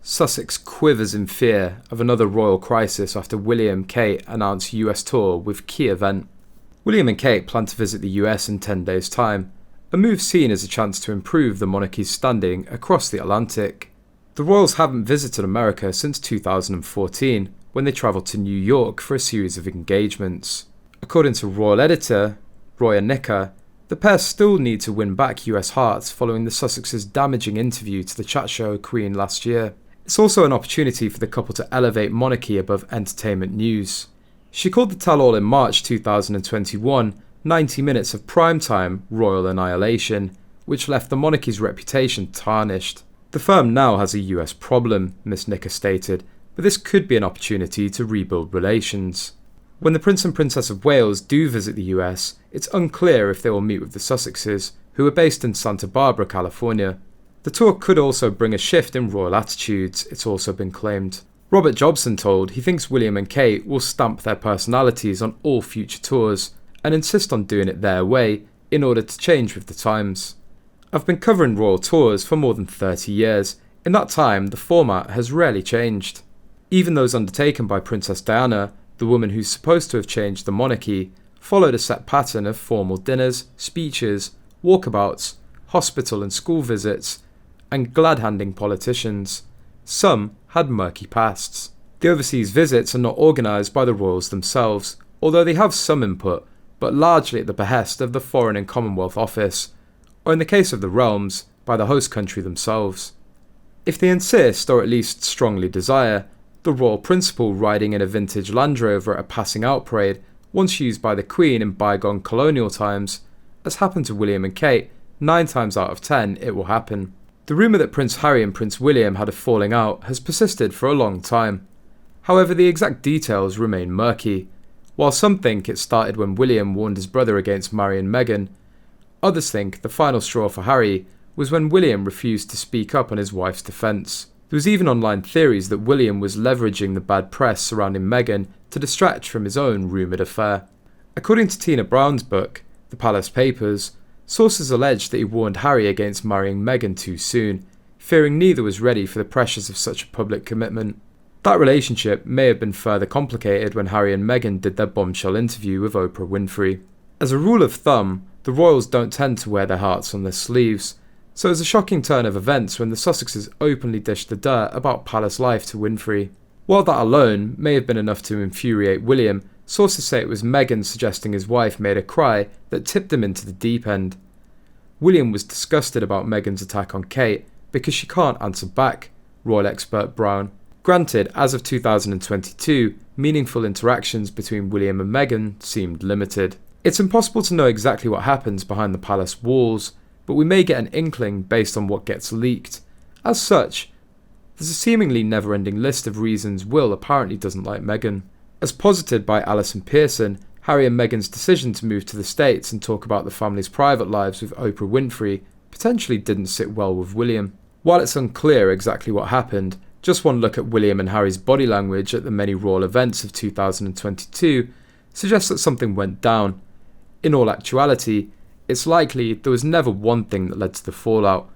Sussex quivers in fear of another royal crisis after William and Kate announce US tour with key event. William and Kate plan to visit the US in 10 days' time, a move seen as a chance to improve the monarchy's standing across the Atlantic. The royals haven't visited America since 2014, when they travelled to New York for a series of engagements. According to royal editor Roya Nicker, the pair still need to win back US hearts following the Sussexes' damaging interview to the chat show Queen last year. It's also an opportunity for the couple to elevate monarchy above entertainment news. She called the tell-all in March 2021 90 minutes of primetime royal annihilation, which left the monarchy's reputation tarnished. The firm now has a US problem, Ms. Nicker stated, but this could be an opportunity to rebuild relations. When the Prince and Princess of Wales do visit the US, it's unclear if they will meet with the Sussexes, who are based in Santa Barbara, California. The tour could also bring a shift in royal attitudes, it's also been claimed. Robert Jobson told he thinks William and Kate will stamp their personalities on all future tours and insist on doing it their way in order to change with the times. I've been covering royal tours for more than 30 years. In that time, the format has rarely changed. Even those undertaken by Princess Diana, the woman who's supposed to have changed the monarchy, followed a set pattern of formal dinners, speeches, walkabouts, hospital and school visits, and glad-handing politicians. Some had murky pasts. The overseas visits are not organised by the royals themselves, although they have some input, but largely at the behest of the Foreign and Commonwealth Office, or in the case of the realms, by the host country themselves. If they insist, or at least strongly desire, the royal principal riding in a vintage Land Rover at a passing out parade, once used by the Queen in bygone colonial times, as happened to William and Kate, 9 times out of 10 it will happen. The rumour that Prince Harry and Prince William had a falling out has persisted for a long time. However, the exact details remain murky. While some think it started when William warned his brother against marrying Meghan, others think the final straw for Harry was when William refused to speak up on his wife's defence. There was even online theories that William was leveraging the bad press surrounding Meghan to distract from his own rumoured affair. According to Tina Brown's book, The Palace Papers, sources allege that he warned Harry against marrying Meghan too soon, fearing neither was ready for the pressures of such a public commitment. That relationship may have been further complicated when Harry and Meghan did their bombshell interview with Oprah Winfrey. As a rule of thumb, the royals don't tend to wear their hearts on their sleeves, so it was a shocking turn of events when the Sussexes openly dished the dirt about palace life to Winfrey. While that alone may have been enough to infuriate William, sources say it was Meghan suggesting his wife made her cry that tipped him into the deep end. William was disgusted about Meghan's attack on Kate because she can't answer back, royal expert Brown. Granted, as of 2022, meaningful interactions between William and Meghan seemed limited. It's impossible to know exactly what happens behind the palace walls, but we may get an inkling based on what gets leaked. As such, there's a seemingly never-ending list of reasons Will apparently doesn't like Meghan. As posited by Alison Pearson, Harry and Meghan's decision to move to the States and talk about the family's private lives with Oprah Winfrey potentially didn't sit well with William. While it's unclear exactly what happened, just one look at William and Harry's body language at the many royal events of 2022 suggests that something went down. In all actuality, it's likely there was never one thing that led to the fallout.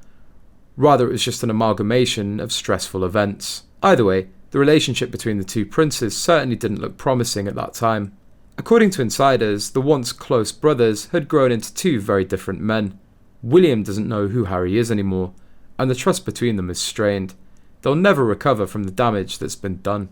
Rather, it was just an amalgamation of stressful events. Either way, the relationship between the two princes certainly didn't look promising at that time. According to insiders, the once close brothers had grown into two very different men. William doesn't know who Harry is anymore, and the trust between them is strained. They'll never recover from the damage that's been done.